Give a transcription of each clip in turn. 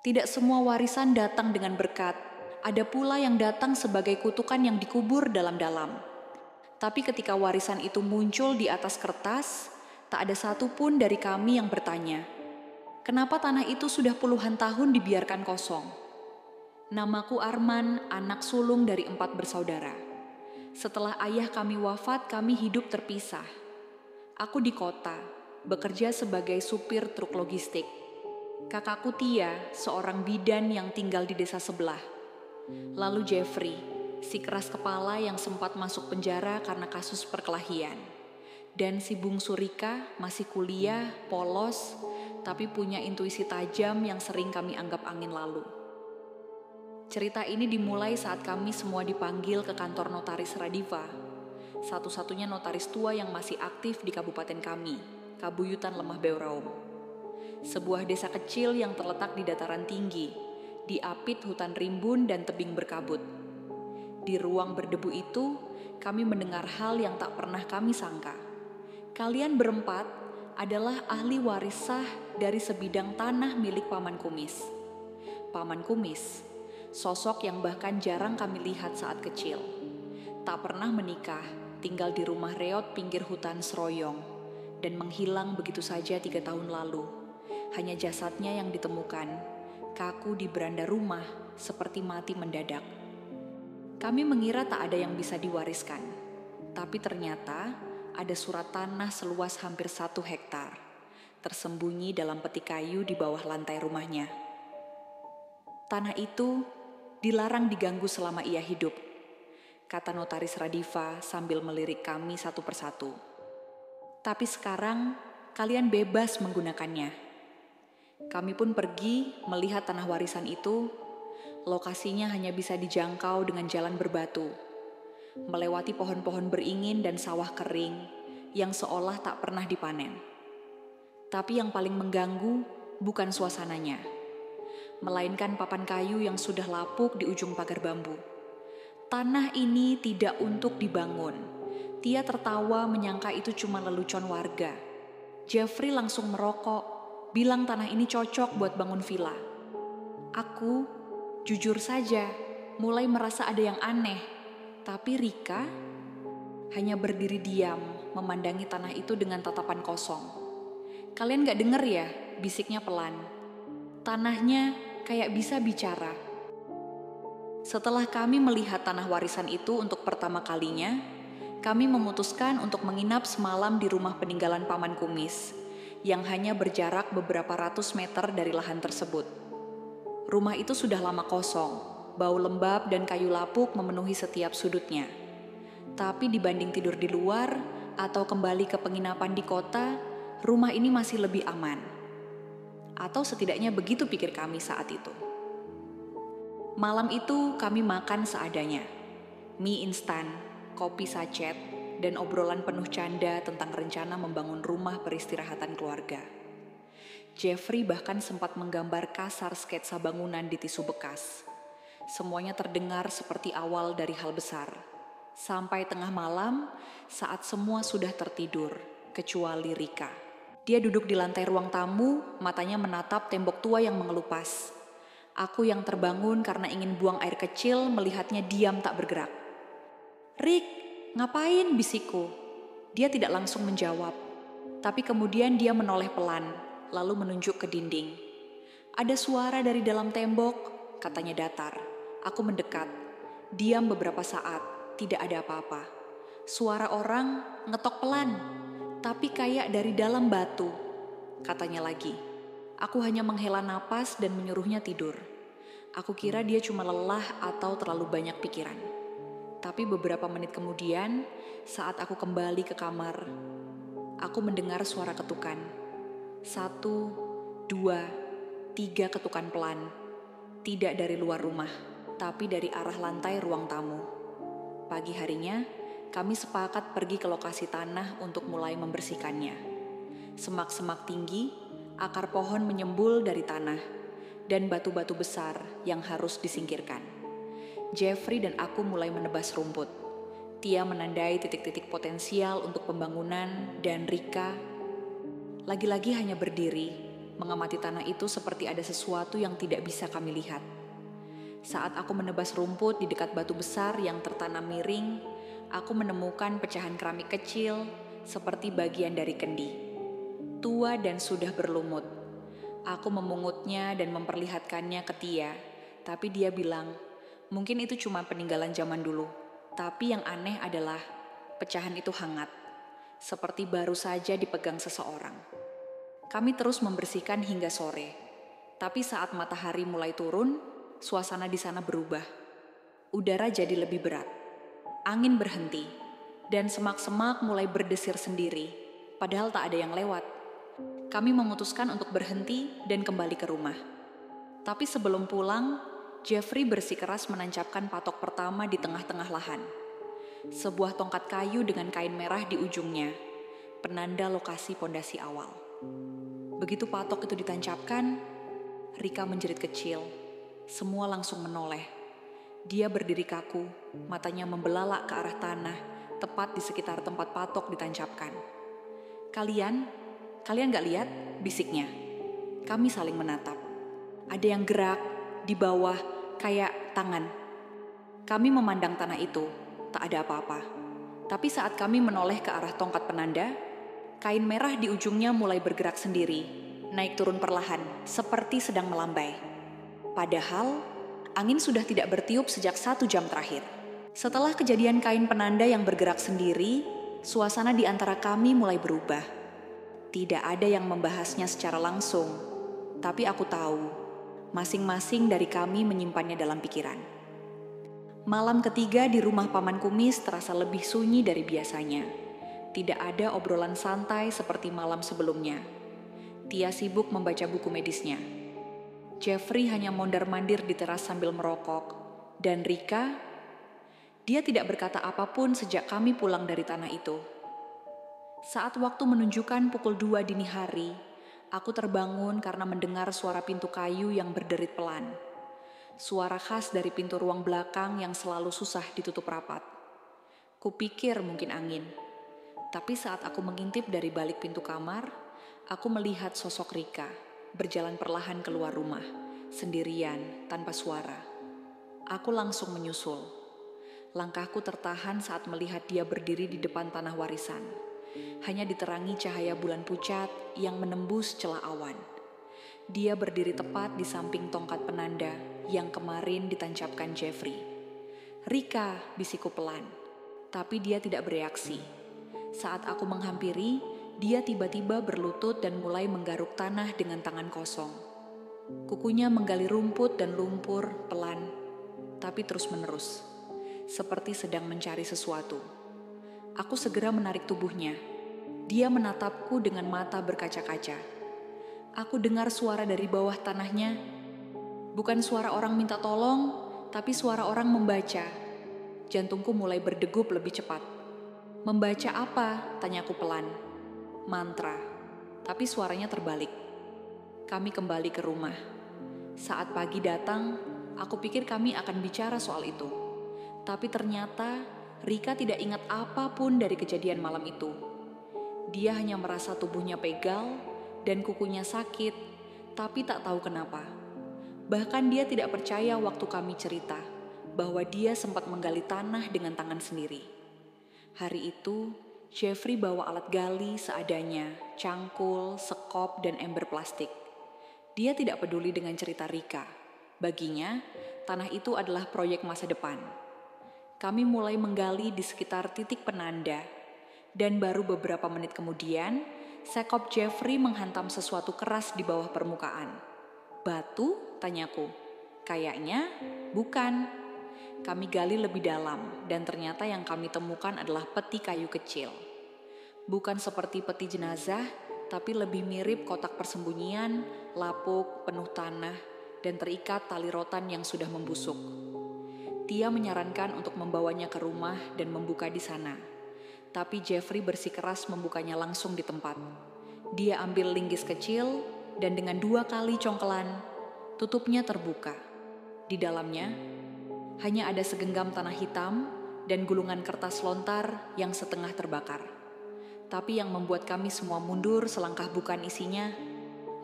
Tidak semua warisan datang dengan berkat. Ada pula yang datang sebagai kutukan yang dikubur dalam-dalam. Tapi ketika warisan itu muncul di atas kertas, tak ada satupun dari kami yang bertanya, kenapa tanah itu sudah puluhan tahun dibiarkan kosong? Namaku Arman, anak sulung dari 4 bersaudara. Setelah ayah kami wafat, kami hidup terpisah. Aku di kota, bekerja sebagai supir truk logistik. Kakakku Tia, seorang bidan yang tinggal di desa sebelah. Lalu Jeffrey, si keras kepala yang sempat masuk penjara karena kasus perkelahian. Dan si bungsu Rika masih kuliah, polos, tapi punya intuisi tajam yang sering kami anggap angin lalu. Cerita ini dimulai saat kami semua dipanggil ke kantor notaris Radiva, satu-satunya notaris tua yang masih aktif di kabupaten kami, Kabuyutan Lemah Beoraum. Sebuah desa kecil yang terletak di dataran tinggi, diapit hutan rimbun dan tebing berkabut. Di ruang berdebu itu, kami mendengar hal yang tak pernah kami sangka. Kalian berempat adalah ahli waris sah dari sebidang tanah milik Paman Kumis. Paman Kumis, sosok yang bahkan jarang kami lihat saat kecil. Tak pernah menikah, tinggal di rumah reot pinggir hutan Seroyong, dan menghilang begitu saja 3 tahun lalu. Hanya jasadnya yang ditemukan, kaku di beranda rumah, seperti mati mendadak. Kami mengira tak ada yang bisa diwariskan, tapi ternyata ada surat tanah seluas hampir 1 hektar, tersembunyi dalam peti kayu di bawah lantai rumahnya. Tanah itu dilarang diganggu selama ia hidup, kata notaris Radiva sambil melirik kami satu persatu. Tapi sekarang kalian bebas menggunakannya. Kami pun pergi melihat tanah warisan itu. Lokasinya hanya bisa dijangkau dengan jalan berbatu, melewati pohon-pohon beringin dan sawah kering yang seolah tak pernah dipanen. Tapi yang paling mengganggu bukan suasananya, melainkan papan kayu yang sudah lapuk di ujung pagar bambu. Tanah ini tidak untuk dibangun. Tia tertawa menyangka itu cuma lelucon warga. Jeffrey langsung merokok, bilang tanah ini cocok buat bangun villa. Aku, jujur saja, mulai merasa ada yang aneh. Tapi Rika hanya berdiri diam, memandangi tanah itu dengan tatapan kosong. Kalian gak denger ya? Bisiknya pelan. Tanahnya kayak bisa bicara. Setelah kami melihat tanah warisan itu untuk pertama kalinya, kami memutuskan untuk menginap semalam di rumah peninggalan Paman Kumis, yang hanya berjarak beberapa ratus meter dari lahan tersebut. Rumah itu sudah lama kosong, bau lembab dan kayu lapuk memenuhi setiap sudutnya. Tapi dibanding tidur di luar atau kembali ke penginapan di kota, rumah ini masih lebih aman. Atau setidaknya begitu pikir kami saat itu. Malam itu kami makan seadanya. Mie instan, kopi sachet, dan obrolan penuh canda tentang rencana membangun rumah peristirahatan keluarga. Jeffrey bahkan sempat menggambar kasar sketsa bangunan di tisu bekas. Semuanya terdengar seperti awal dari hal besar. Sampai tengah malam, saat semua sudah tertidur, kecuali Rika. Dia duduk di lantai ruang tamu, matanya menatap tembok tua yang mengelupas. Aku yang terbangun karena ingin buang air kecil melihatnya diam tak bergerak. "Rik, ngapain?" bisikku. Dia tidak langsung menjawab, tapi kemudian dia menoleh pelan, lalu menunjuk ke dinding. "Ada suara dari dalam tembok," katanya datar. Aku mendekat. Diam beberapa saat, tidak ada apa-apa. "Suara orang ngetok pelan, tapi kayak dari dalam batu," katanya lagi. Aku hanya menghela napas dan menyuruhnya tidur. Aku kira dia cuma lelah atau terlalu banyak pikiran. Tapi beberapa menit kemudian, saat aku kembali ke kamar, aku mendengar suara ketukan. 1, 2, 3 ketukan pelan. Tidak dari luar rumah, tapi dari arah lantai ruang tamu. Pagi harinya, kami sepakat pergi ke lokasi tanah untuk mulai membersihkannya. Semak-semak tinggi, akar pohon menyembul dari tanah, dan batu-batu besar yang harus disingkirkan. Jeffrey dan aku mulai menebas rumput. Tia menandai titik-titik potensial untuk pembangunan, dan Rika lagi-lagi hanya berdiri, Mengamati tanah itu seperti ada sesuatu yang tidak bisa kami lihat. Saat aku menebas rumput di dekat batu besar yang tertanam miring, aku menemukan pecahan keramik kecil seperti bagian dari kendi. Tua dan sudah berlumut. Aku memungutnya dan memperlihatkannya ke Tia, tapi dia bilang, mungkin itu cuma peninggalan zaman dulu. Tapi yang aneh adalah pecahan itu hangat, seperti baru saja dipegang seseorang. Kami terus membersihkan hingga sore, tapi saat matahari mulai turun, suasana di sana berubah. Udara jadi lebih berat, angin berhenti, dan semak-semak mulai berdesir sendiri, padahal tak ada yang lewat. Kami memutuskan untuk berhenti dan kembali ke rumah. Tapi sebelum pulang, Jeffrey bersikeras menancapkan patok pertama di tengah-tengah lahan. Sebuah tongkat kayu dengan kain merah di ujungnya, penanda lokasi pondasi awal. Begitu patok itu ditancapkan, Rika menjerit kecil. Semua langsung menoleh. Dia berdiri kaku, matanya membelalak ke arah tanah, tepat di sekitar tempat patok ditancapkan. Kalian gak lihat? Bisiknya. Kami saling menatap. Ada yang gerak di bawah, kayak tangan. Kami memandang tanah itu, tak ada apa-apa. Tapi saat kami menoleh ke arah tongkat penanda, kain merah di ujungnya mulai bergerak sendiri, naik turun perlahan, seperti sedang melambai. Padahal, angin sudah tidak bertiup sejak 1 jam terakhir. Setelah kejadian kain penanda yang bergerak sendiri, suasana di antara kami mulai berubah. Tidak ada yang membahasnya secara langsung, tapi aku tahu, masing-masing dari kami menyimpannya dalam pikiran. Malam ketiga di rumah Paman Kumis terasa lebih sunyi dari biasanya. Tidak ada obrolan santai seperti malam sebelumnya. Tia sibuk membaca buku medisnya. Jeffrey hanya mondar-mandir di teras sambil merokok. Dan Rika, dia tidak berkata apapun sejak kami pulang dari tanah itu. Saat waktu menunjukkan pukul 2 dini hari, aku terbangun karena mendengar suara pintu kayu yang berderit pelan. Suara khas dari pintu ruang belakang yang selalu susah ditutup rapat. Kupikir mungkin angin. Tapi saat aku mengintip dari balik pintu kamar, aku melihat sosok Rika berjalan perlahan keluar rumah, sendirian, tanpa suara. Aku langsung menyusul. Langkahku tertahan saat melihat dia berdiri di depan tanah warisan. Hanya diterangi cahaya bulan pucat yang menembus celah awan. Dia berdiri tepat di samping tongkat penanda yang kemarin ditancapkan Jeffrey. Rika, bisikku pelan, tapi dia tidak bereaksi. Saat aku menghampiri, dia tiba-tiba berlutut dan mulai menggaruk tanah dengan tangan kosong. Kukunya menggali rumput dan lumpur pelan, tapi terus-menerus, seperti sedang mencari sesuatu. Aku segera menarik tubuhnya. Dia menatapku dengan mata berkaca-kaca. Aku dengar suara dari bawah tanahnya. Bukan suara orang minta tolong, tapi suara orang membaca. Jantungku mulai berdegup lebih cepat. Membaca apa? Tanyaku pelan. Mantra. Tapi suaranya terbalik. Kami kembali ke rumah. Saat pagi datang, aku pikir kami akan bicara soal itu. Tapi ternyata Rika tidak ingat apapun dari kejadian malam itu. Dia hanya merasa tubuhnya pegal dan kukunya sakit, tapi tak tahu kenapa. Bahkan dia tidak percaya waktu kami cerita bahwa dia sempat menggali tanah dengan tangan sendiri. Hari itu, Jeffrey bawa alat gali seadanya, cangkul, sekop, dan ember plastik. Dia tidak peduli dengan cerita Rika. Baginya, tanah itu adalah proyek masa depan. Kami mulai menggali di sekitar titik penanda, dan baru beberapa menit kemudian, sekop Jeffrey menghantam sesuatu keras di bawah permukaan. Batu? Tanyaku. Kayaknya bukan. Kami gali lebih dalam, dan ternyata yang kami temukan adalah peti kayu kecil. Bukan seperti peti jenazah, tapi lebih mirip kotak persembunyian, lapuk, penuh tanah, dan terikat tali rotan yang sudah membusuk. Tia menyarankan untuk membawanya ke rumah dan membuka di sana. Tapi Jeffrey bersikeras membukanya langsung di tempat. Dia ambil linggis kecil dan dengan 2 kali congkelan, tutupnya terbuka. Di dalamnya, hanya ada segenggam tanah hitam dan gulungan kertas lontar yang setengah terbakar. Tapi yang membuat kami semua mundur selangkah bukan isinya,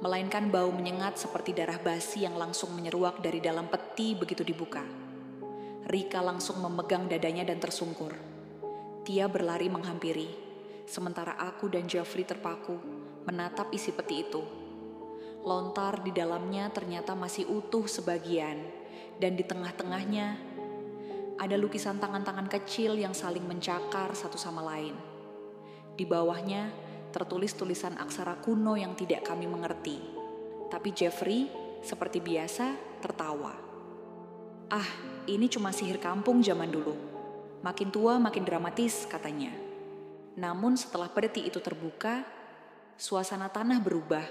melainkan bau menyengat seperti darah basi yang langsung menyeruak dari dalam peti begitu dibuka. Rika langsung memegang dadanya dan tersungkur. Tia berlari menghampiri, sementara aku dan Jeffrey terpaku menatap isi peti itu. Lontar di dalamnya ternyata masih utuh sebagian, dan di tengah-tengahnya ada lukisan tangan-tangan kecil yang saling mencakar satu sama lain. Di bawahnya tertulis tulisan aksara kuno yang tidak kami mengerti. Tapi Jeffrey, seperti biasa, tertawa. "Ah, ini cuma sihir kampung zaman dulu. Makin tua makin dramatis," katanya. Namun setelah peti itu terbuka, suasana tanah berubah.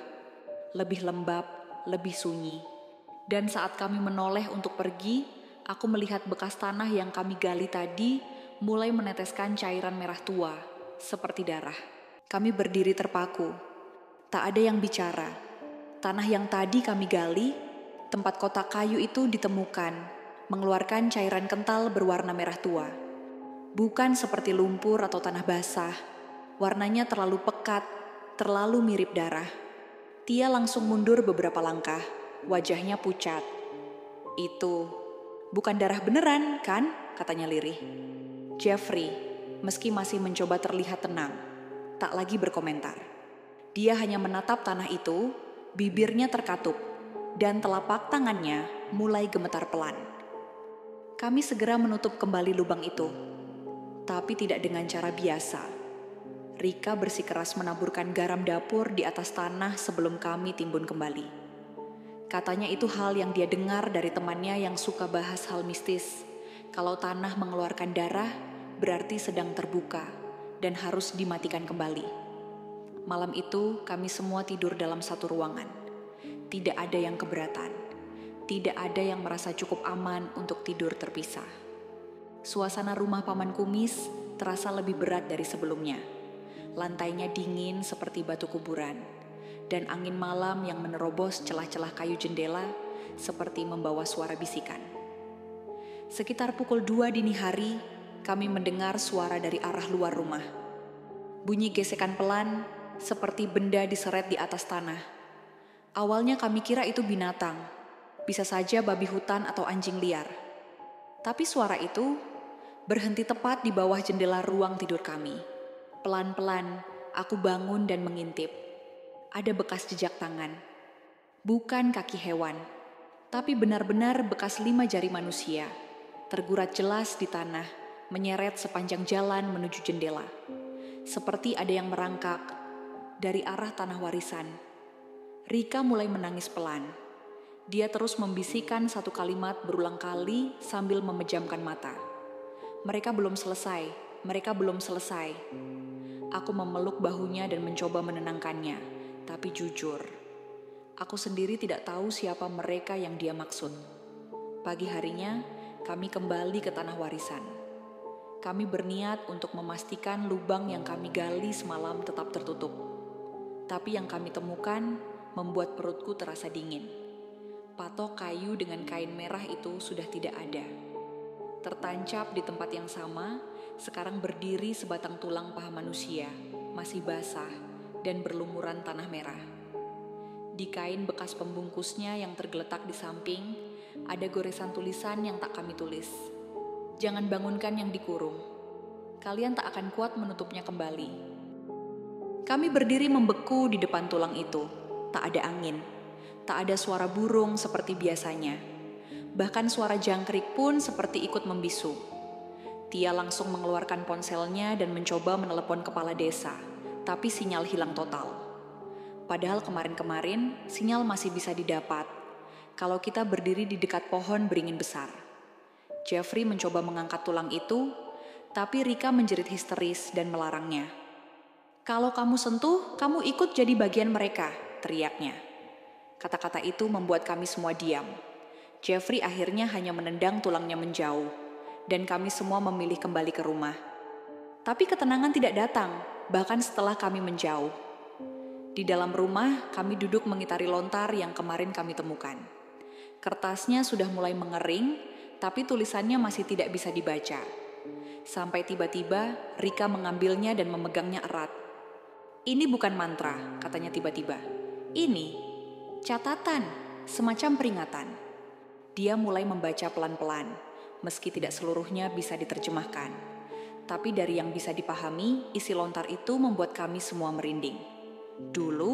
Lebih lembab, lebih sunyi. Dan saat kami menoleh untuk pergi, aku melihat bekas tanah yang kami gali tadi mulai meneteskan cairan merah tua, seperti darah. Kami berdiri terpaku. Tak ada yang bicara. Tanah yang tadi kami gali, tempat kotak kayu itu ditemukan, mengeluarkan cairan kental berwarna merah tua. Bukan seperti lumpur atau tanah basah. Warnanya terlalu pekat, terlalu mirip darah. Tia langsung mundur beberapa langkah, wajahnya pucat. "Itu bukan darah beneran, kan?" katanya lirih. Jeffrey, meski masih mencoba terlihat tenang, tak lagi berkomentar. Dia hanya menatap tanah itu, bibirnya terkatup, dan telapak tangannya mulai gemetar pelan. Kami segera menutup kembali lubang itu, tapi tidak dengan cara biasa. Rika bersikeras menaburkan garam dapur di atas tanah sebelum kami timbun kembali. Katanya itu hal yang dia dengar dari temannya yang suka bahas hal mistis. Kalau tanah mengeluarkan darah, berarti sedang terbuka dan harus dimatikan kembali. Malam itu kami semua tidur dalam satu ruangan. Tidak ada yang keberatan. Tidak ada yang merasa cukup aman untuk tidur terpisah. Suasana rumah Paman Kumis terasa lebih berat dari sebelumnya. Lantainya dingin seperti batu kuburan, dan angin malam yang menerobos celah-celah kayu jendela seperti membawa suara bisikan. Sekitar pukul 2 dini hari, kami mendengar suara dari arah luar rumah. Bunyi gesekan pelan seperti benda diseret di atas tanah. Awalnya kami kira itu binatang, bisa saja babi hutan atau anjing liar. Tapi suara itu berhenti tepat di bawah jendela ruang tidur kami. Pelan-pelan, aku bangun dan mengintip. Ada bekas jejak tangan. Bukan kaki hewan, tapi benar-benar bekas 5 jari manusia. Tergurat jelas di tanah, menyeret sepanjang jalan menuju jendela. Seperti ada yang merangkak dari arah tanah warisan. Rika mulai menangis pelan. Dia terus membisikkan satu kalimat berulang kali sambil memejamkan mata. "Mereka belum selesai, mereka belum selesai." Aku memeluk bahunya dan mencoba menenangkannya, tapi jujur, aku sendiri tidak tahu siapa mereka yang dia maksud. Pagi harinya, kami kembali ke tanah warisan. Kami berniat untuk memastikan lubang yang kami gali semalam tetap tertutup. Tapi yang kami temukan membuat perutku terasa dingin. Patok kayu dengan kain merah itu sudah tidak ada. Tertancap di tempat yang sama, sekarang berdiri sebatang tulang paha manusia, masih basah dan berlumuran tanah merah. Di kain bekas pembungkusnya yang tergeletak di samping, ada goresan tulisan yang tak kami tulis. "Jangan bangunkan yang dikurung. Kalian tak akan kuat menutupnya kembali." Kami berdiri membeku di depan tulang itu. Tak ada angin, tak ada suara burung seperti biasanya. Bahkan suara jangkrik pun seperti ikut membisu. Tia langsung mengeluarkan ponselnya dan mencoba menelepon kepala desa, tapi sinyal hilang total. Padahal kemarin-kemarin sinyal masih bisa didapat kalau kita berdiri di dekat pohon beringin besar. Jeffrey mencoba mengangkat tulang itu, tapi Rika menjerit histeris dan melarangnya. "Kalau kamu sentuh, kamu ikut jadi bagian mereka," teriaknya. Kata-kata itu membuat kami semua diam. Jeffrey akhirnya hanya menendang tulangnya menjauh, dan kami semua memilih kembali ke rumah. Tapi ketenangan tidak datang, bahkan setelah kami menjauh. Di dalam rumah, kami duduk mengitari lontar yang kemarin kami temukan. Kertasnya sudah mulai mengering, tapi tulisannya masih tidak bisa dibaca. Sampai tiba-tiba, Rika mengambilnya dan memegangnya erat. "Ini bukan mantra," katanya tiba-tiba. "Ini Catatan, semacam peringatan. Dia mulai membaca pelan-pelan, meski tidak seluruhnya bisa diterjemahkan. Tapi dari yang bisa dipahami, isi lontar itu membuat kami semua merinding. Dulu,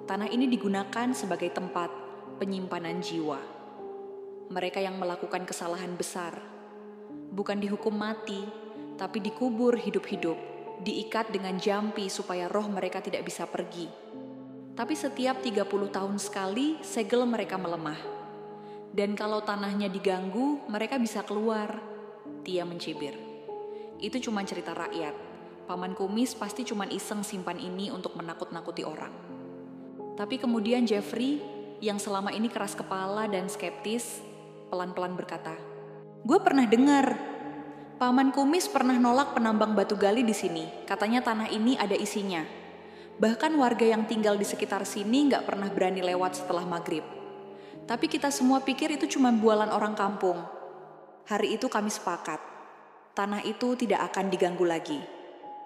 tanah ini digunakan sebagai tempat penyimpanan jiwa. Mereka yang melakukan kesalahan besar, bukan dihukum mati, tapi dikubur hidup-hidup, diikat dengan jampi supaya roh mereka tidak bisa pergi. Tapi setiap 30 tahun sekali, segel mereka melemah. Dan kalau tanahnya diganggu, mereka bisa keluar. Tia mencibir. Itu cuma cerita rakyat. Paman Kumis pasti cuma iseng simpan ini untuk menakut-nakuti orang. Tapi kemudian Jeffrey, yang selama ini keras kepala dan skeptis, pelan-pelan berkata, "Gue pernah dengar. Paman Kumis pernah nolak penambang batu gali di sini. Katanya tanah ini ada isinya. Bahkan warga yang tinggal di sekitar sini nggak pernah berani lewat setelah maghrib. Tapi kita semua pikir itu cuma bualan orang kampung. Hari itu kami sepakat. Tanah itu tidak akan diganggu lagi.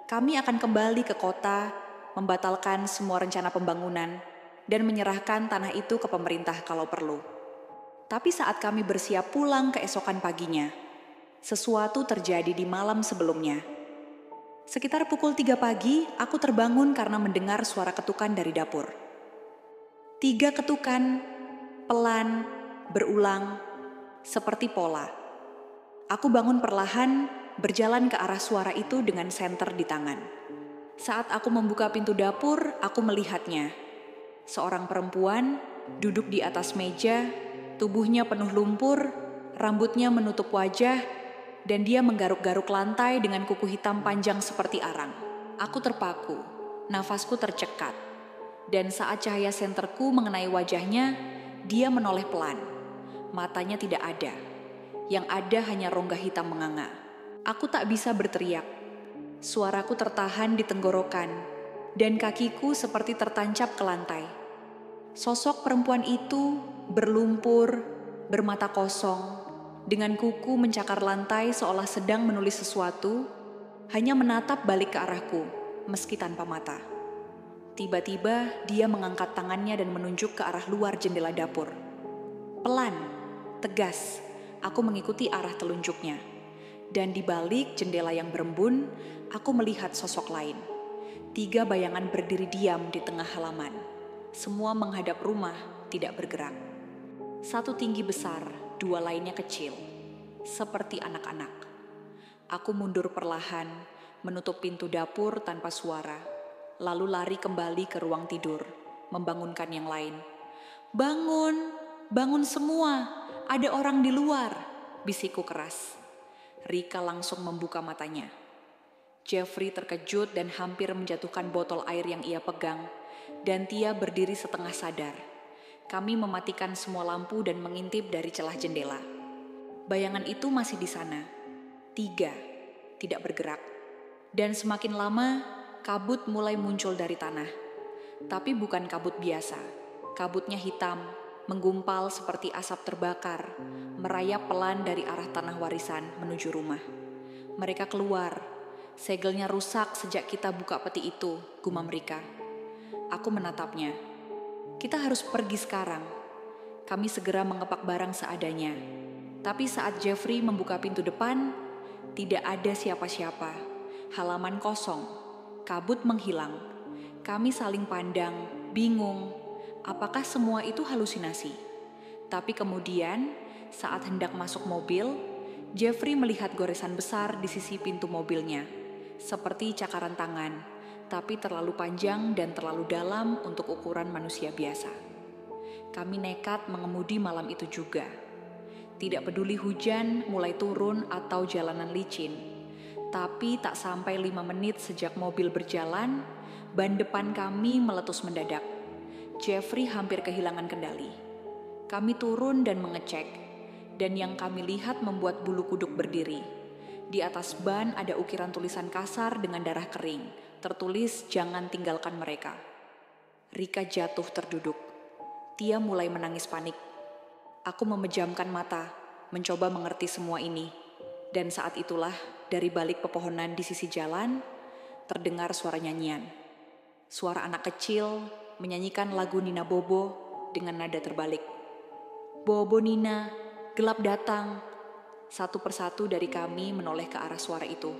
Kami akan kembali ke kota, membatalkan semua rencana pembangunan, dan menyerahkan tanah itu ke pemerintah kalau perlu. Tapi saat kami bersiap pulang keesokan paginya, sesuatu terjadi di malam sebelumnya. Sekitar pukul 3 pagi, aku terbangun karena mendengar suara ketukan dari dapur. 3 ketukan, pelan, berulang, seperti pola. Aku bangun perlahan, berjalan ke arah suara itu dengan senter di tangan. Saat aku membuka pintu dapur, aku melihatnya. Seorang perempuan duduk di atas meja, tubuhnya penuh lumpur, rambutnya menutup wajah, dan dia menggaruk-garuk lantai dengan kuku hitam panjang seperti arang. Aku terpaku, nafasku tercekat, dan saat cahaya senterku mengenai wajahnya, dia menoleh pelan. Matanya tidak ada, yang ada hanya rongga hitam menganga. Aku tak bisa berteriak. Suaraku tertahan di tenggorokan, dan kakiku seperti tertancap ke lantai. Sosok perempuan itu berlumpur, bermata kosong, dengan kuku mencakar lantai seolah sedang menulis sesuatu, hanya menatap balik ke arahku, meski tanpa mata. Tiba-tiba dia mengangkat tangannya dan menunjuk ke arah luar jendela dapur. Pelan, tegas, aku mengikuti arah telunjuknya. Dan di balik jendela yang berembun, aku melihat sosok lain. 3 bayangan berdiri diam di tengah halaman. Semua menghadap rumah, tidak bergerak. 1 tinggi besar, 2 lainnya kecil, seperti anak-anak. Aku mundur perlahan, menutup pintu dapur tanpa suara, lalu lari kembali ke ruang tidur, membangunkan yang lain. "Bangun, bangun semua, ada orang di luar," bisikku keras. Rika langsung membuka matanya. Jeffrey terkejut dan hampir menjatuhkan botol air yang ia pegang, dan Tia berdiri setengah sadar. Kami mematikan semua lampu dan mengintip dari celah jendela. Bayangan itu masih di sana. 3, tidak bergerak. Dan semakin lama, kabut mulai muncul dari tanah. Tapi bukan kabut biasa. Kabutnya hitam, menggumpal seperti asap terbakar, merayap pelan dari arah tanah warisan menuju rumah. Mereka keluar. Segelnya rusak sejak kita buka peti itu, gumam Rika. Aku menatapnya. Kita harus pergi sekarang. Kami segera mengepak barang seadanya. Tapi saat Jeffrey membuka pintu depan, tidak ada siapa-siapa. Halaman kosong. Kabut menghilang. Kami saling pandang, bingung. Apakah semua itu halusinasi? Tapi kemudian, saat hendak masuk mobil, Jeffrey melihat goresan besar di sisi pintu mobilnya. Seperti cakaran tangan, tapi terlalu panjang dan terlalu dalam untuk ukuran manusia biasa. Kami nekat mengemudi malam itu juga. Tidak peduli hujan mulai turun atau jalanan licin. Tapi tak sampai 5 menit sejak mobil berjalan, ban depan kami meletus mendadak. Jeffrey hampir kehilangan kendali. Kami turun dan mengecek, dan yang kami lihat membuat bulu kuduk berdiri. Di atas ban ada ukiran tulisan kasar dengan darah kering, tertulis "Jangan tinggalkan mereka." Rika jatuh terduduk. Tia mulai menangis panik. Aku memejamkan mata, mencoba mengerti semua ini. Dan saat itulah, dari balik pepohonan di sisi jalan, terdengar suara nyanyian. Suara anak kecil menyanyikan lagu Nina Bobo, dengan nada terbalik. Bobo Nina, gelap datang. Satu persatu dari kami menoleh ke arah suara itu.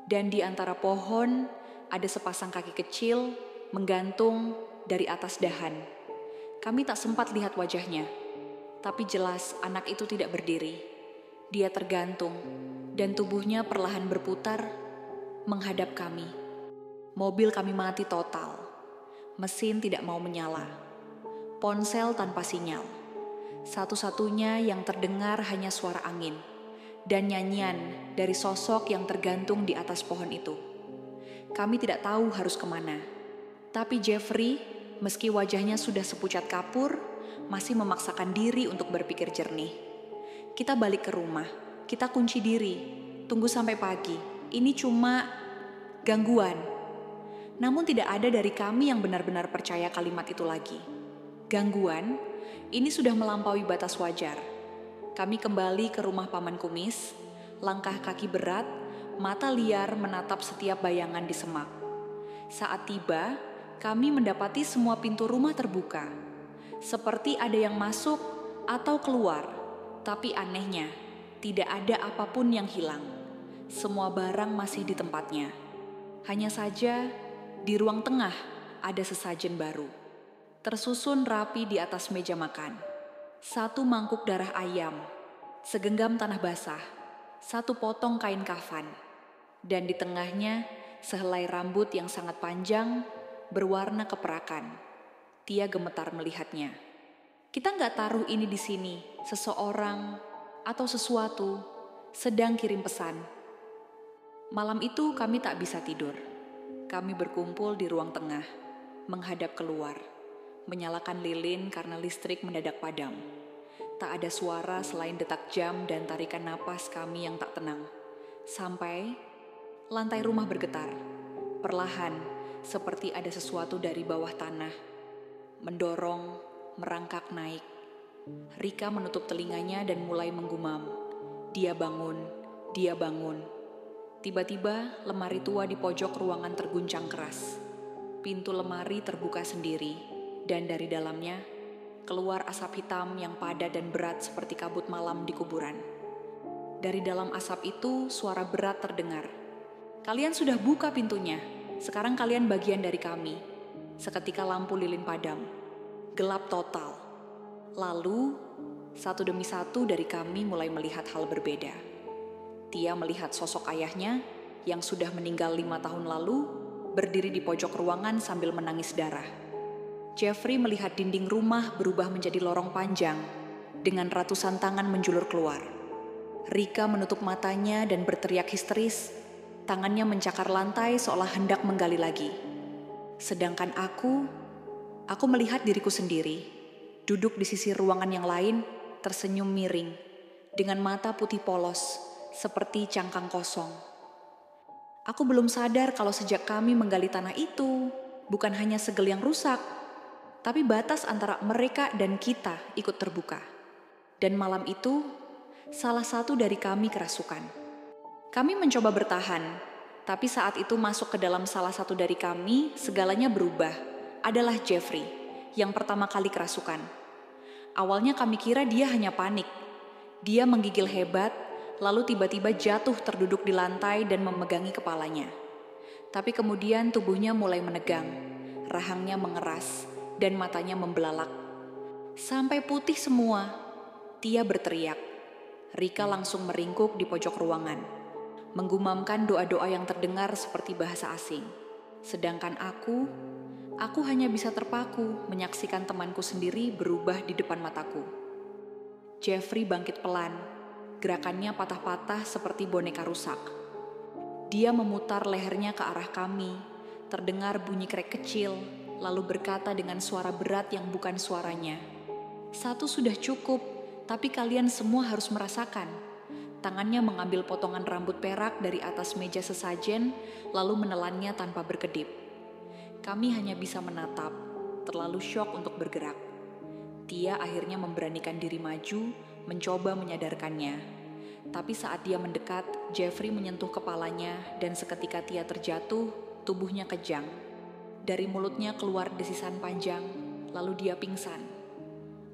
Dan di antara pohon ada sepasang kaki kecil menggantung dari atas dahan. Kami tak sempat lihat wajahnya, tapi jelas anak itu tidak berdiri. Dia tergantung dan tubuhnya perlahan berputar menghadap kami. Mobil kami mati total. Mesin tidak mau menyala. Ponsel tanpa sinyal. Satu-satunya yang terdengar hanya suara angin dan nyanyian dari sosok yang tergantung di atas pohon itu. Kami tidak tahu harus kemana. Tapi Jeffrey, meski wajahnya sudah sepucat kapur, masih memaksakan diri untuk berpikir jernih. Kita balik ke rumah, kita kunci diri, tunggu sampai pagi. Ini cuma gangguan. Namun tidak ada dari kami yang benar-benar percaya kalimat itu lagi. Gangguan, ini sudah melampaui batas wajar. Kami kembali ke rumah Paman Kumis, langkah kaki berat, mata liar menatap setiap bayangan di semak. Saat tiba, kami mendapati semua pintu rumah terbuka. Seperti ada yang masuk atau keluar, tapi anehnya, tidak ada apapun yang hilang. Semua barang masih di tempatnya. Hanya saja, di ruang tengah ada sesajen baru. Tersusun rapi di atas meja makan. Satu mangkuk darah ayam, segenggam tanah basah, satu potong kain kafan, dan di tengahnya sehelai rambut yang sangat panjang berwarna keperakan. Tia gemetar melihatnya. Kita nggak taruh ini di sini, seseorang atau sesuatu sedang kirim pesan. Malam itu kami tak bisa tidur. Kami berkumpul di ruang tengah, menghadap keluar. Menyalakan lilin karena listrik mendadak padam. Tak ada suara selain detak jam dan tarikan napas kami yang tak tenang. Sampai lantai rumah bergetar. Perlahan, seperti ada sesuatu dari bawah tanah. Mendorong, merangkak naik. Rika menutup telinganya dan mulai menggumam. Dia bangun, dia bangun. Tiba-tiba lemari tua di pojok ruangan terguncang keras. Pintu lemari terbuka sendiri. Dan dari dalamnya, keluar asap hitam yang padat dan berat seperti kabut malam di kuburan. Dari dalam asap itu, suara berat terdengar. Kalian sudah buka pintunya, sekarang kalian bagian dari kami. Seketika lampu lilin padam. Gelap total. Lalu, satu demi satu dari kami mulai melihat hal berbeda. Tia melihat sosok ayahnya yang sudah meninggal 5 tahun lalu, berdiri di pojok ruangan sambil menangis darah. Jeffrey melihat dinding rumah berubah menjadi lorong panjang dengan ratusan tangan menjulur keluar. Rika menutup matanya dan berteriak histeris, tangannya mencakar lantai seolah hendak menggali lagi. Sedangkan aku melihat diriku sendiri, duduk di sisi ruangan yang lain, tersenyum miring, dengan mata putih polos, seperti cangkang kosong. Aku belum sadar kalau sejak kami menggali tanah itu, bukan hanya segel yang rusak, tapi batas antara mereka dan kita ikut terbuka. Dan malam itu, salah satu dari kami kerasukan. Kami mencoba bertahan, tapi saat itu masuk ke dalam salah satu dari kami, segalanya berubah. Adalah Jeffrey, yang pertama kali kerasukan. Awalnya kami kira dia hanya panik. Dia menggigil hebat, lalu tiba-tiba jatuh terduduk di lantai dan memegangi kepalanya. Tapi kemudian tubuhnya mulai menegang, rahangnya mengeras, dan matanya membelalak. Sampai putih semua, Tia berteriak. Rika langsung meringkuk di pojok ruangan, menggumamkan doa-doa yang terdengar seperti bahasa asing. Sedangkan aku hanya bisa terpaku menyaksikan temanku sendiri berubah di depan mataku. Jeffrey bangkit pelan, gerakannya patah-patah seperti boneka rusak. Dia memutar lehernya ke arah kami, terdengar bunyi krek kecil, lalu berkata dengan suara berat yang bukan suaranya. Satu sudah cukup, tapi kalian semua harus merasakan. Tangannya mengambil potongan rambut perak dari atas meja sesajen, lalu menelannya tanpa berkedip. Kami hanya bisa menatap, terlalu syok untuk bergerak. Tia akhirnya memberanikan diri maju, mencoba menyadarkannya. Tapi saat dia mendekat, Jeffrey menyentuh kepalanya dan seketika Tia terjatuh, tubuhnya kejang. Dari mulutnya keluar desisan panjang, lalu dia pingsan.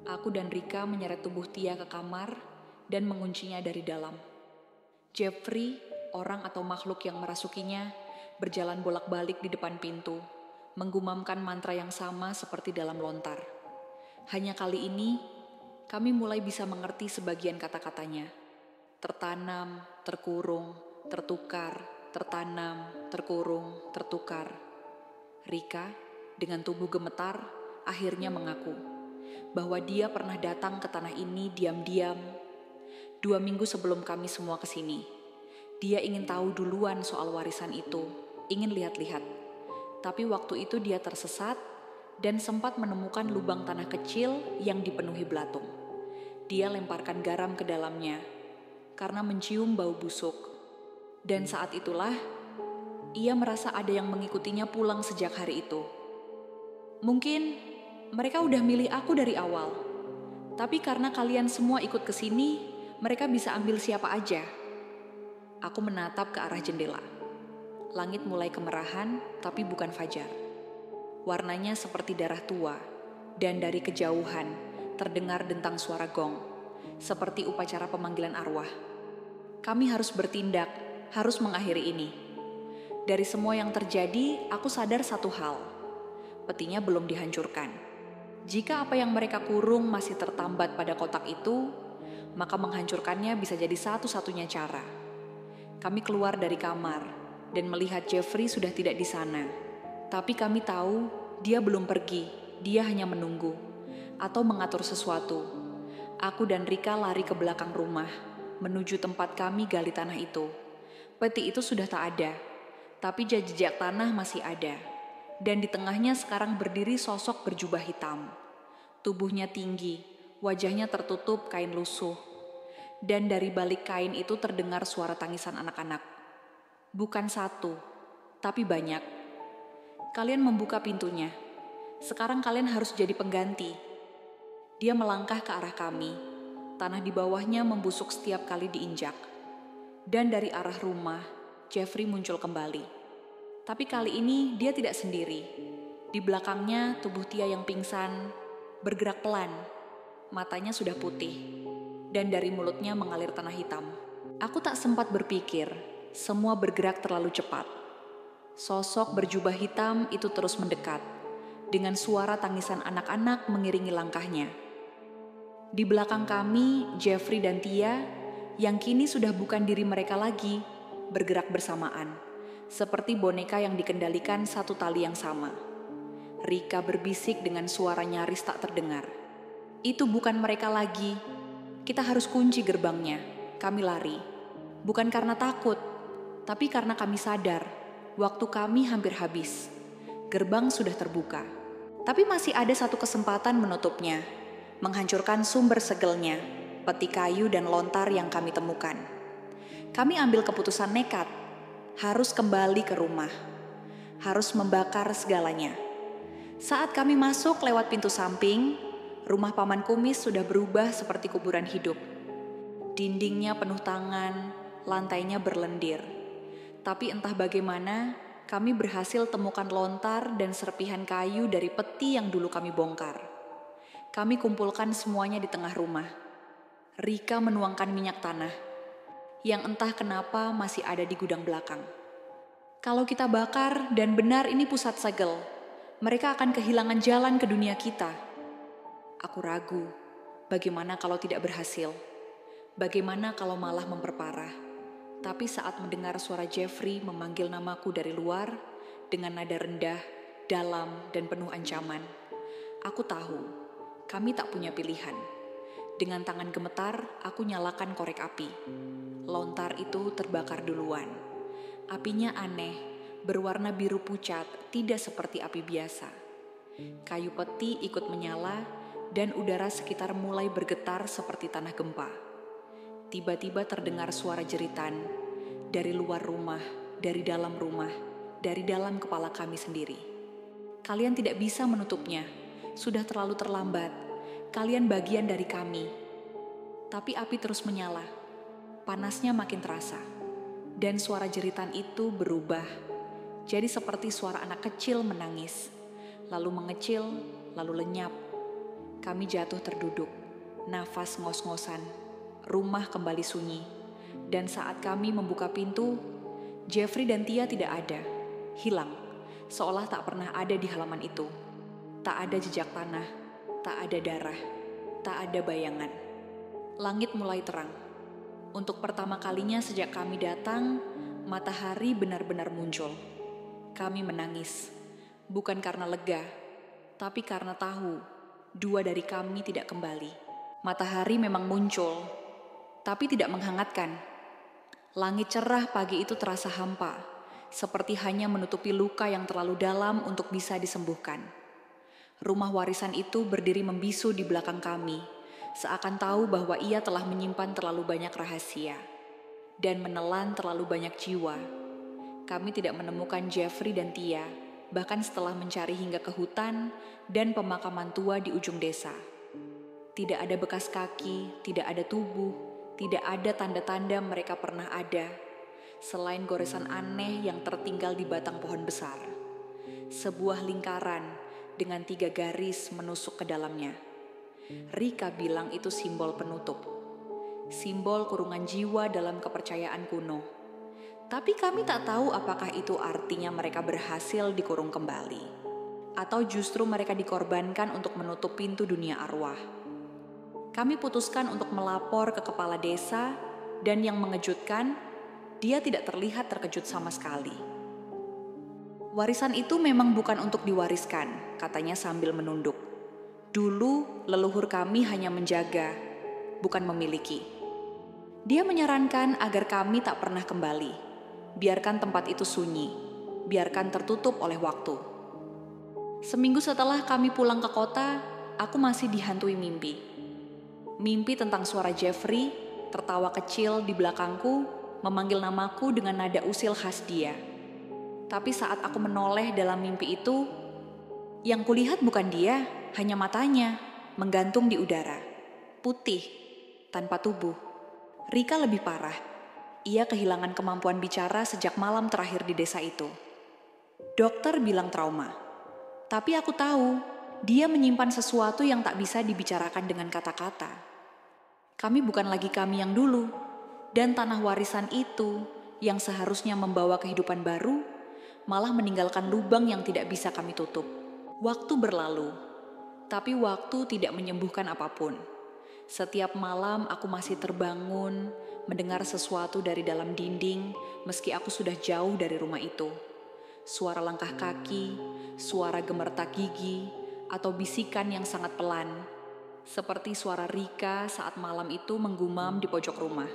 Aku dan Rika menyeret tubuh Tia ke kamar dan menguncinya dari dalam. Jeffrey, orang atau makhluk yang merasukinya, berjalan bolak-balik di depan pintu, menggumamkan mantra yang sama seperti dalam lontar. Hanya kali ini, kami mulai bisa mengerti sebagian kata-katanya. Tertanam, terkurung, tertukar, tertanam, terkurung, tertukar. Rika, dengan tubuh gemetar, akhirnya mengaku bahwa dia pernah datang ke tanah ini diam-diam 2 minggu sebelum kami semua kesini. Dia ingin tahu duluan soal warisan itu, ingin lihat-lihat. Tapi waktu itu dia tersesat dan sempat menemukan lubang tanah kecil yang dipenuhi belatung. Dia lemparkan garam ke dalamnya karena mencium bau busuk. Dan saat itulah ia merasa ada yang mengikutinya pulang sejak hari itu. Mungkin mereka udah milih aku dari awal. Tapi karena kalian semua ikut ke sini, mereka bisa ambil siapa aja. Aku menatap ke arah jendela. Langit mulai kemerahan, tapi bukan fajar. Warnanya seperti darah tua, dan dari kejauhan terdengar dentang suara gong, seperti upacara pemanggilan arwah. Kami harus bertindak, harus mengakhiri ini. Dari semua yang terjadi, aku sadar satu hal. Petinya belum dihancurkan. Jika apa yang mereka kurung masih tertambat pada kotak itu, maka menghancurkannya bisa jadi satu-satunya cara. Kami keluar dari kamar dan melihat Jeffrey sudah tidak di sana. Tapi kami tahu dia belum pergi, dia hanya menunggu atau mengatur sesuatu. Aku dan Rika lari ke belakang rumah, menuju tempat kami gali tanah itu. Peti itu sudah tak ada, tapi jejak tanah masih ada. Dan di tengahnya sekarang berdiri sosok berjubah hitam. Tubuhnya tinggi, wajahnya tertutup kain lusuh. Dan dari balik kain itu terdengar suara tangisan anak-anak. Bukan satu, tapi banyak. Kalian membuka pintunya. Sekarang kalian harus jadi pengganti. Dia melangkah ke arah kami. Tanah di bawahnya membusuk setiap kali diinjak. Dan dari arah rumah, Jeffrey muncul kembali. Tapi kali ini dia tidak sendiri. Di belakangnya tubuh Tia yang pingsan bergerak pelan. Matanya sudah putih. Dan dari mulutnya mengalir tanah hitam. Aku tak sempat berpikir. Semua bergerak terlalu cepat. Sosok berjubah hitam itu terus mendekat. Dengan suara tangisan anak-anak mengiringi langkahnya. Di belakang kami, Jeffrey dan Tia, yang kini sudah bukan diri mereka lagi, bergerak bersamaan. Seperti boneka yang dikendalikan satu tali yang sama. Rika berbisik dengan suara nyaris tak terdengar. Itu bukan mereka lagi. Kita harus kunci gerbangnya. Kami lari. Bukan karena takut, tapi karena kami sadar waktu kami hampir habis. Gerbang sudah terbuka. Tapi masih ada satu kesempatan menutupnya. Menghancurkan sumber segelnya, peti kayu dan lontar yang kami temukan. Kami ambil keputusan nekat. Harus kembali ke rumah. Harus membakar segalanya. Saat kami masuk lewat pintu samping, rumah Paman Kumis sudah berubah seperti kuburan hidup. Dindingnya penuh tangan, lantainya berlendir. Tapi entah bagaimana, kami berhasil temukan lontar dan serpihan kayu dari peti yang dulu kami bongkar. Kami kumpulkan semuanya di tengah rumah. Rika menuangkan minyak tanah yang entah kenapa masih ada di gudang belakang. Kalau kita bakar dan benar ini pusat segel, mereka akan kehilangan jalan ke dunia kita. Aku ragu, bagaimana kalau tidak berhasil? Bagaimana kalau malah memperparah? Tapi saat mendengar suara Jeffrey memanggil namaku dari luar, dengan nada rendah, dalam, dan penuh ancaman, aku tahu, kami tak punya pilihan. Dengan tangan gemetar, aku nyalakan korek api. Lontar itu terbakar duluan. Apinya aneh, berwarna biru pucat, tidak seperti api biasa. Kayu peti ikut menyala, dan udara sekitar mulai bergetar seperti tanah gempa. Tiba-tiba terdengar suara jeritan, dari luar rumah, dari dalam kepala kami sendiri. Kalian tidak bisa menutupnya, sudah terlalu terlambat. Kalian bagian dari kami. Tapi api terus menyala. Panasnya makin terasa. Dan suara jeritan itu berubah. Jadi seperti suara anak kecil menangis. Lalu mengecil, lalu lenyap. Kami jatuh terduduk, nafas ngos-ngosan, rumah kembali sunyi. Dan saat kami membuka pintu, Jeffrey dan Tia tidak ada, hilang, seolah tak pernah ada di halaman itu. Tak ada jejak tanah, tak ada darah, tak ada bayangan. Langit mulai terang. Untuk pertama kalinya sejak kami datang, matahari benar-benar muncul. Kami menangis, bukan karena lega, tapi karena tahu dua dari kami tidak kembali. Matahari memang muncul, tapi tidak menghangatkan. Langit cerah pagi itu terasa hampa, seperti hanya menutupi luka yang terlalu dalam untuk bisa disembuhkan. Rumah warisan itu berdiri membisu di belakang kami, seakan tahu bahwa ia telah menyimpan terlalu banyak rahasia dan menelan terlalu banyak jiwa. Kami tidak menemukan Jeffrey dan Tia, bahkan setelah mencari hingga ke hutan dan pemakaman tua di ujung desa. Tidak ada bekas kaki, tidak ada tubuh, tidak ada tanda-tanda mereka pernah ada, selain goresan aneh yang tertinggal di batang pohon besar. Sebuah lingkaran dengan 3 garis menusuk ke dalamnya. Rika bilang itu simbol penutup, simbol kurungan jiwa dalam kepercayaan kuno. Tapi kami tak tahu apakah itu artinya mereka berhasil dikurung kembali, atau justru mereka dikorbankan untuk menutup pintu dunia arwah. Kami putuskan untuk melapor ke kepala desa, dan yang mengejutkan, dia tidak terlihat terkejut sama sekali. Warisan itu memang bukan untuk diwariskan, katanya sambil menunduk. Dulu, leluhur kami hanya menjaga, bukan memiliki. Dia menyarankan agar kami tak pernah kembali. Biarkan tempat itu sunyi, biarkan tertutup oleh waktu. Seminggu setelah kami pulang ke kota, aku masih dihantui mimpi. Mimpi tentang suara Jeffrey, tertawa kecil di belakangku, memanggil namaku dengan nada usil khas dia. Tapi saat aku menoleh dalam mimpi itu, yang kulihat bukan dia, hanya matanya, menggantung di udara. Putih, tanpa tubuh. Rika lebih parah. Ia kehilangan kemampuan bicara sejak malam terakhir di desa itu. Dokter bilang trauma. Tapi aku tahu, dia menyimpan sesuatu yang tak bisa dibicarakan dengan kata-kata. Kami bukan lagi kami yang dulu, dan tanah warisan itu yang seharusnya membawa kehidupan baru, malah meninggalkan lubang yang tidak bisa kami tutup. Waktu berlalu, tapi waktu tidak menyembuhkan apapun. Setiap malam aku masih terbangun, mendengar sesuatu dari dalam dinding, meski aku sudah jauh dari rumah itu. Suara langkah kaki, suara gemertak gigi, atau bisikan yang sangat pelan. Seperti suara Rika saat malam itu menggumam di pojok rumah.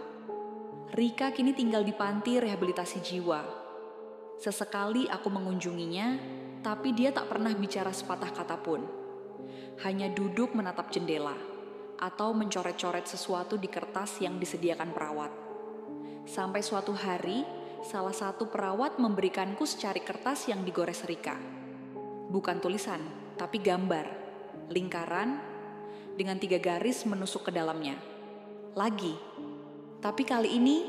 Rika kini tinggal di panti rehabilitasi jiwa. Sesekali aku mengunjunginya, tapi dia tak pernah bicara sepatah kata pun. Hanya duduk menatap jendela, atau mencoret-coret sesuatu di kertas yang disediakan perawat. Sampai suatu hari, salah satu perawat memberikanku secari kertas yang digores Rika. Bukan tulisan, tapi gambar, lingkaran, dengan 3 garis menusuk ke dalamnya. Lagi. Tapi kali ini,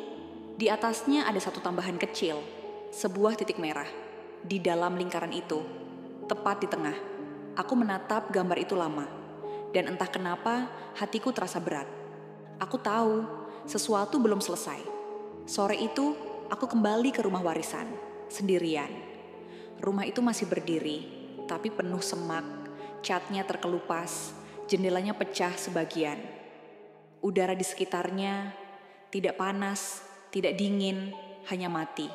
di atasnya ada satu tambahan kecil, sebuah titik merah. Di dalam lingkaran itu, tepat di tengah. Aku menatap gambar itu lama, dan entah kenapa hatiku terasa berat. Aku tahu, sesuatu belum selesai. Sore itu, aku kembali ke rumah warisan, sendirian. Rumah itu masih berdiri, tapi penuh semak, catnya terkelupas, jendelanya pecah sebagian. Udara di sekitarnya tidak panas, tidak dingin, hanya mati.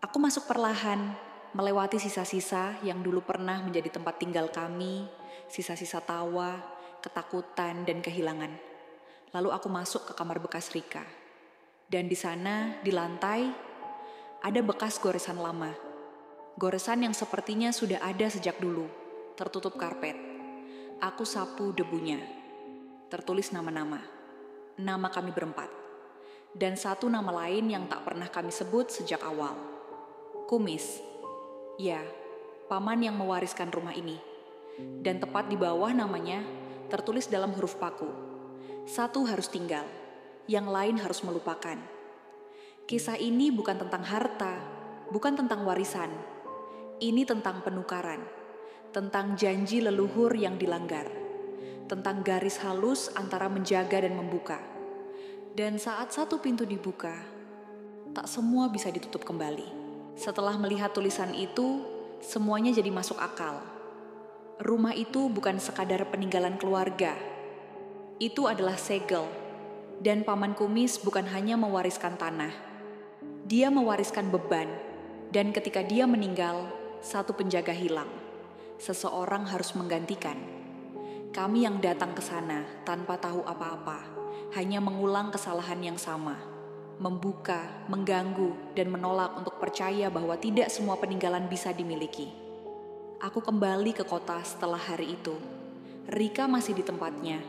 Aku masuk perlahan, melewati sisa-sisa yang dulu pernah menjadi tempat tinggal kami, sisa-sisa tawa, ketakutan, dan kehilangan. Lalu aku masuk ke kamar bekas Rika. Dan di sana, di lantai, ada bekas goresan lama. Goresan yang sepertinya sudah ada sejak dulu, tertutup karpet. Aku sapu debunya. Tertulis nama-nama. Nama kami berempat. Dan satu nama lain yang tak pernah kami sebut sejak awal. Kumis. Ya, paman yang mewariskan rumah ini. Dan tepat di bawah namanya, tertulis dalam huruf paku. Satu harus tinggal, yang lain harus melupakan. Kisah ini bukan tentang harta, bukan tentang warisan. Ini tentang penukaran. Tentang janji leluhur yang dilanggar, tentang garis halus antara menjaga dan membuka. Dan saat satu pintu dibuka, tak semua bisa ditutup kembali. Setelah melihat tulisan itu, semuanya jadi masuk akal. Rumah itu bukan sekadar peninggalan keluarga. Itu adalah segel. Dan Paman Kumis bukan hanya mewariskan tanah. Dia mewariskan beban. Dan ketika dia meninggal, satu penjaga hilang. Seseorang harus menggantikan. Kami yang datang ke sana tanpa tahu apa-apa, hanya mengulang kesalahan yang sama. Membuka, mengganggu, dan menolak untuk percaya bahwa tidak semua peninggalan bisa dimiliki. Aku kembali ke kota setelah hari itu. Rika masih di tempatnya,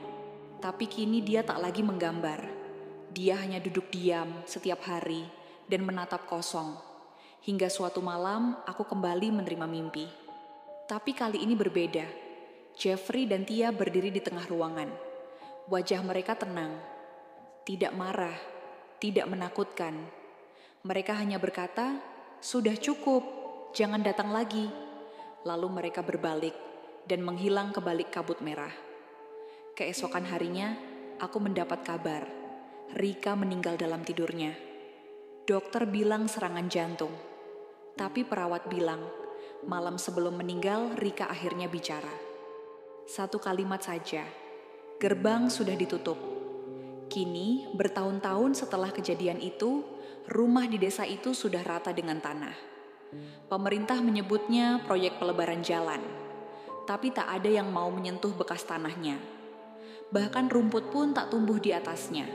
tapi kini dia tak lagi menggambar. Dia hanya duduk diam setiap hari dan menatap kosong. Hingga suatu malam, aku kembali menerima mimpi. Tapi kali ini berbeda. Jeffrey dan Tia berdiri di tengah ruangan. Wajah mereka tenang, tidak marah, tidak menakutkan. Mereka hanya berkata, "Sudah cukup, jangan datang lagi." Lalu mereka berbalik dan menghilang ke balik kabut merah. Keesokan harinya, aku mendapat kabar. Rika meninggal dalam tidurnya. Dokter bilang serangan jantung. Tapi perawat bilang, malam sebelum meninggal Rika akhirnya bicara. Satu kalimat saja, gerbang sudah ditutup. Kini, bertahun-tahun setelah kejadian itu, rumah di desa itu sudah rata dengan tanah. Pemerintah menyebutnya proyek pelebaran jalan, tapi tak ada yang mau menyentuh bekas tanahnya. Bahkan rumput pun tak tumbuh di atasnya.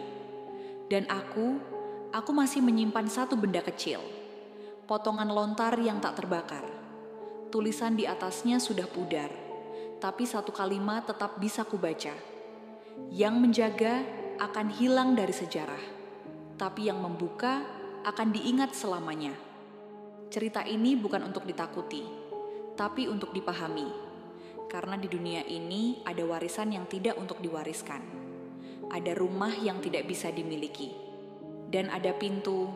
Dan aku masih menyimpan satu benda kecil, potongan lontar yang tak terbakar. Tulisan di atasnya sudah pudar, tapi satu kalimat tetap bisa kubaca. Yang menjaga akan hilang dari sejarah, tapi yang membuka akan diingat selamanya. Cerita ini bukan untuk ditakuti, tapi untuk dipahami. Karena di dunia ini ada warisan yang tidak untuk diwariskan. Ada rumah yang tidak bisa dimiliki. Dan ada pintu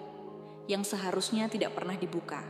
yang seharusnya tidak pernah dibuka.